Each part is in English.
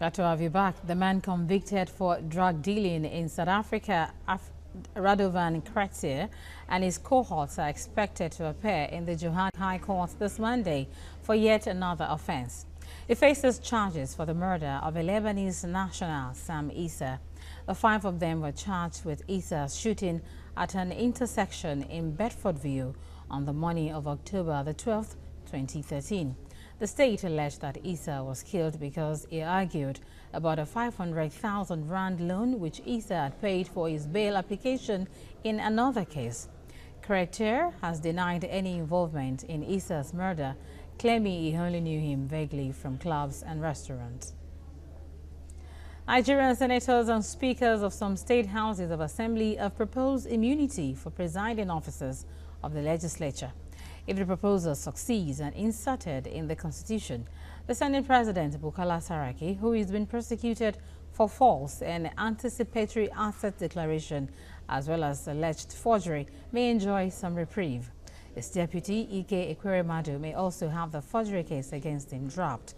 Glad to have you back. The man convicted for drug dealing in South Africa, Radovan Kretzier, and his cohorts are expected to appear in the Johannesburg High Court this Monday for yet another offense. He faces charges for the murder of a Lebanese national, Sam Issa. The 5 of them were charged with Issa's shooting at an intersection in Bedfordview on the morning of October the 12th, 2013. The state alleged that Issa was killed because he argued about a 500,000 rand loan which Issa had paid for his bail application in another case. Kretzier has denied any involvement in Issa's murder, claiming he only knew him vaguely from clubs and restaurants. Nigerian senators and speakers of some state houses of assembly have proposed immunity for presiding officers of the legislature. If the proposal succeeds and inserted in the Constitution, the Senate President Bukola Saraki, who has been prosecuted for false and anticipatory asset declaration as well as alleged forgery, may enjoy some reprieve. His deputy, Ike Ekweremadu, may also have the forgery case against him dropped.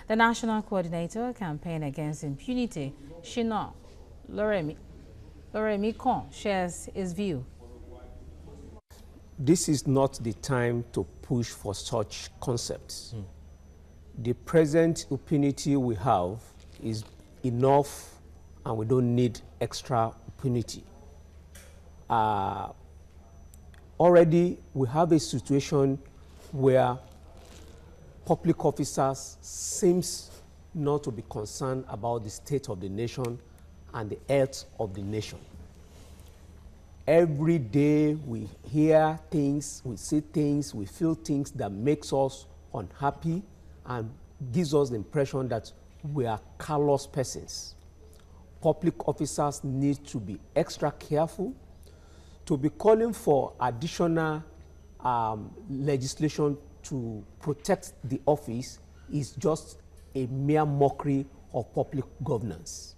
The National Coordinator Campaign Against Impunity, Shina Loremikon, shares his view. This is not the time to push for such concepts. The present impunity we have is enough and we don't need extra impunity. Already we have a situation where public officers seems not to be concerned about the state of the nation and the health of the nation. Every day we hear things, we see things, we feel things that makes us unhappy and gives us the impression that we are callous persons. Public officers need to be extra careful. To be calling for additional legislation to protect the office is just a mere mockery of public governance.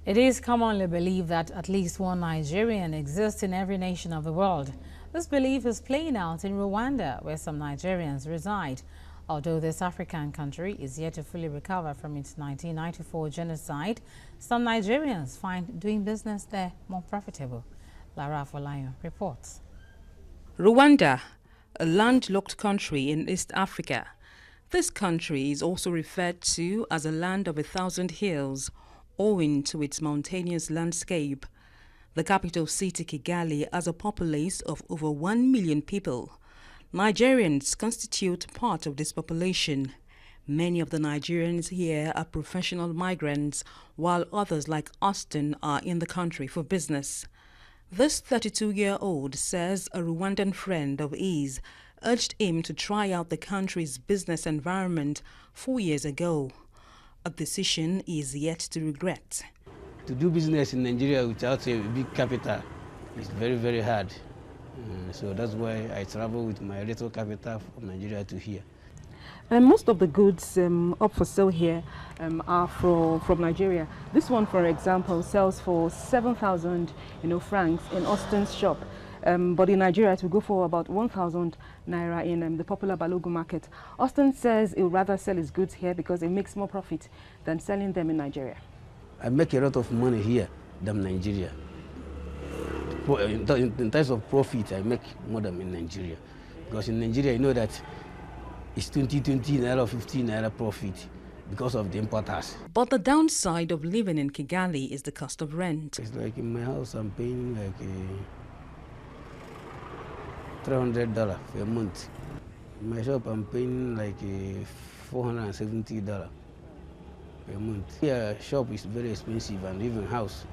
It is commonly believed that at least one Nigerian exists in every nation of the world. This belief is playing out in Rwanda, where some Nigerians reside. Although this African country is yet to fully recover from its 1994 genocide, some Nigerians find doing business there more profitable. Lara Folayo reports. Rwanda, a landlocked country in East Africa. This country is also referred to as a land of 1,000 hills, owing to its mountainous landscape. The capital city, Kigali, has a populace of over 1 million people. Nigerians constitute part of this population. Many of the Nigerians here are professional migrants, while others like Austin are in the country for business. This 32-year-old says a Rwandan friend of his urged him to try out the country's business environment 4 years ago. A decision he is yet to regret. To do business in Nigeria without a big capital is very, very hard. So that's why I travel with my little capital from Nigeria to here. And most of the goods up for sale here are from Nigeria. This one, for example, sells for 7,000 francs in Austin's shop. But in Nigeria, it will go for about 1,000 naira in the popular Balogun market. Austin says he would rather sell his goods here because it makes more profit than selling them in Nigeria. I make a lot of money here than Nigeria. In terms of profit, I make more than in Nigeria. Because in Nigeria, you know that it's 20 naira, 15 naira profit because of the importers. But the downside of living in Kigali is the cost of rent. It's like in my house, I'm paying like $300 for a month. In my shop, I'm paying like $470 per month. Here, shop is very expensive, and even house,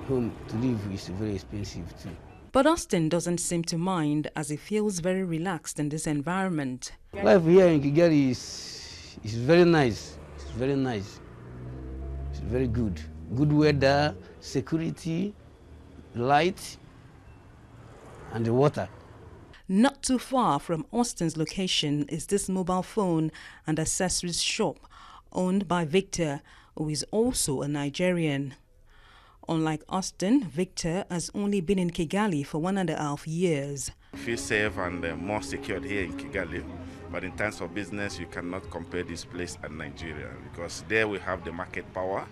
home to live is very expensive too. But Austin doesn't seem to mind, as he feels very relaxed in this environment. Life here in Kigali is very nice. It's very nice. It's very good. Good weather, security, light, and the water. Not too far from Austin's location is this mobile phone and accessories shop owned by Victor, who is also a Nigerian. Unlike Austin, Victor has only been in Kigali for 1.5 years. I feel safe and more secured here in Kigali But in terms of business, you cannot compare this place and Nigeria, because there we have the market power,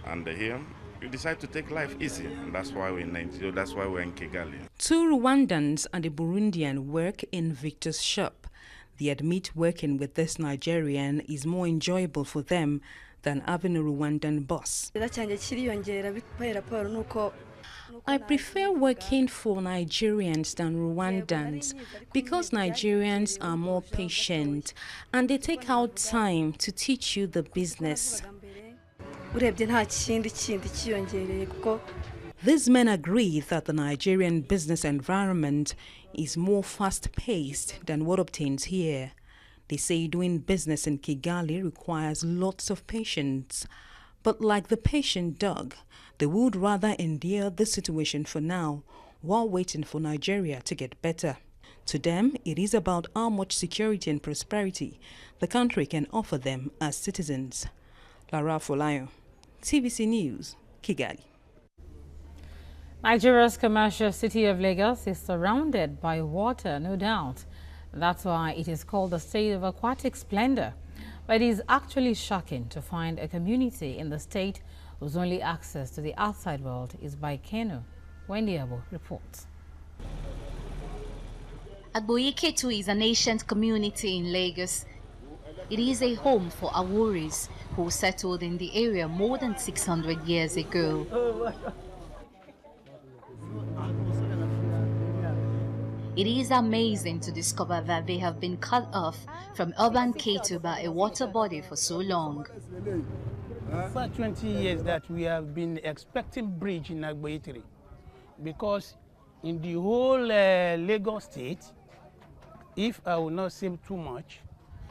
and here you decide to take life easy, and that's why we're in Nigeria. That's why we're in Kigali. Two Rwandans and a Burundian work in Victor's shop. They admit working with this Nigerian is more enjoyable for them than having a Rwandan boss. I prefer working for Nigerians than Rwandans because Nigerians are more patient and they take out time to teach you the business. These men agree that the Nigerian business environment is more fast-paced than what obtains here. They say doing business in Kigali requires lots of patience. But like the patient dog, they would rather endure this situation for now while waiting for Nigeria to get better. To them, it is about how much security and prosperity the country can offer them as citizens. Lara Folayo, TVC News, Kigali. Nigeria's commercial city of Lagos is surrounded by water, no doubt. That's why it is called the state of aquatic splendor. But it is actually shocking to find a community in the state whose only access to the outside world is by canoe. Wendy Abo reports. Agboyi-Ketu is an ancient community in Lagos. It is a home for Aworis who settled in the area more than 600 years ago. It is amazing to discover that they have been cut off from urban Ketu by a water body for so long. For 20 years that we have been expecting bridge in Agboyi, because in the whole Lagos state, if I will not say too much,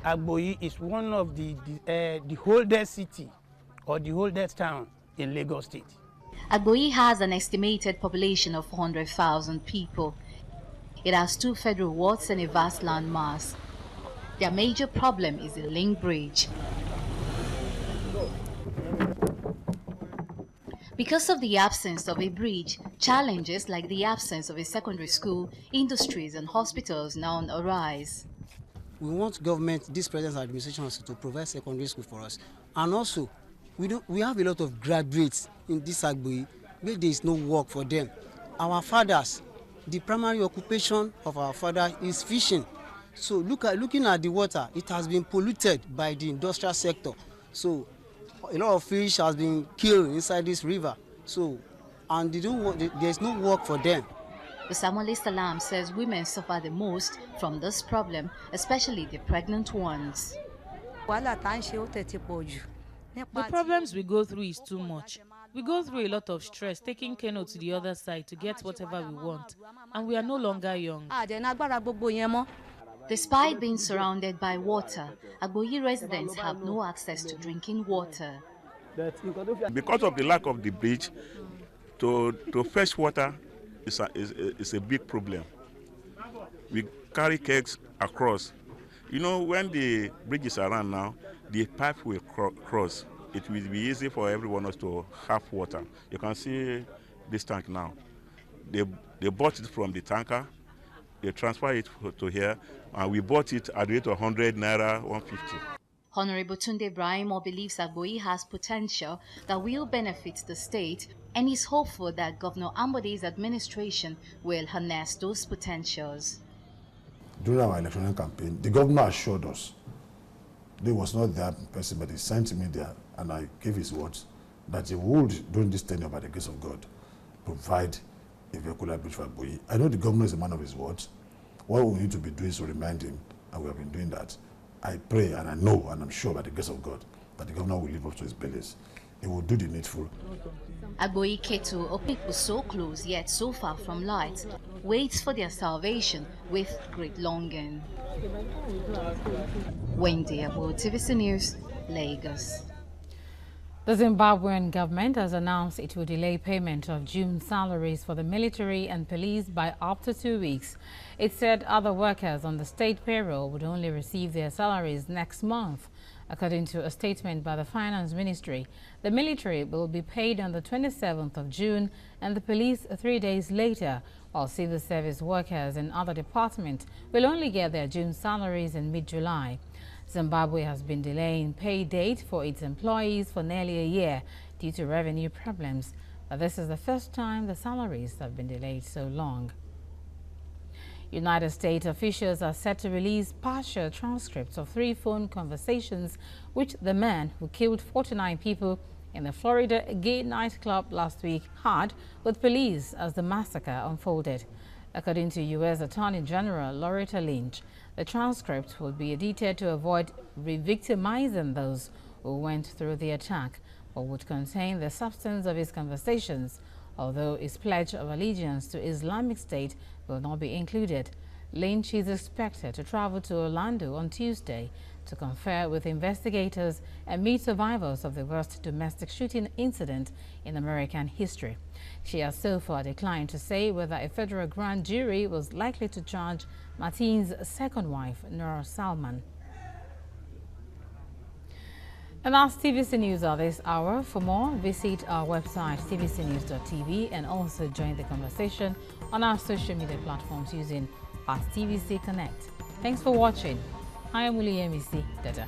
Agboyi is one of the oldest city or the oldest town in Lagos state. Agboyi has an estimated population of 400,000 people. It has 2 federal wards and a vast landmass. Their major problem is the link bridge. Because of the absence of a bridge, challenges like the absence of a secondary school, industries and hospitals now arise. We want government, this present administration, to provide secondary school for us. And also, we have a lot of graduates in this Agboyi where there is no work for them. Our fathers, the primary occupation of our father is fishing. So looking at the water, it has been polluted by the industrial sector. So a lot of fish has been killed inside this river. So, and there's no work for them. The Samuel Salam says women suffer the most from this problem, especially the pregnant ones. The problems we go through is too much. We go through a lot of stress, taking canoe to the other side to get whatever we want, and we are no longer young. Despite being surrounded by water, Agboyi residents have no access to drinking water. Because of the lack of the bridge, to fetch water is a big problem. We carry kegs across. You know, when the bridge is around now, the pipe will cross. It will be easy for everyone else to have water. You can see this tank now. They bought it from the tanker, they transfer it to here, and we bought it at the rate of 100 naira, 150. Honorable Tunde Brahimo believes Agboyi has potential that will benefit the state and is hopeful that Governor Ambode's administration will harness those potentials. During our electoral campaign, the governor assured us, there was not that person, but he sent me there, and I gave his words that he would, during this tenure, by the grace of God, provide a vehicular bridge for Agboyi. I know the governor is a man of his words. What we need to be doing is to remind him, and we have been doing that. I pray, and I know, and I'm sure by the grace of God, that the governor will live up to his beliefs. He will do the needful. Agboyi-Ketu, a people so close yet so far from light, waits for their salvation with great longing. Wendy Abo, TVC News, Lagos. The Zimbabwean government has announced it will delay payment of June salaries for the military and police by up to 2 weeks. It said other workers on the state payroll would only receive their salaries next month. According to a statement by the Finance Ministry, the military will be paid on the 27th of June and the police 3 days later, while civil service workers in other departments will only get their June salaries in mid-July. Zimbabwe has been delaying pay date for its employees for nearly a year due to revenue problems, but this is the first time the salaries have been delayed so long. United States officials are set to release partial transcripts of 3 phone conversations which the man who killed 49 people in the Florida gay nightclub last week had with police as the massacre unfolded. According to U.S. Attorney General Loretta Lynch, the transcript will be edited to avoid re-victimizing those who went through the attack, but would contain the substance of his conversations, although his pledge of allegiance to Islamic State will not be included. Lynch is expected to travel to Orlando on Tuesday to confer with investigators and meet survivors of the worst domestic shooting incident in American history. She has so far declined to say whether a federal grand jury was likely to charge Martin's second wife, Nora Salman. And that's TVC News at this hour. For more, visit our website tvcnews.tv and also join the conversation on our social media platforms using @TVC Connect. Thanks for watching. I am Oluyemisi Dada.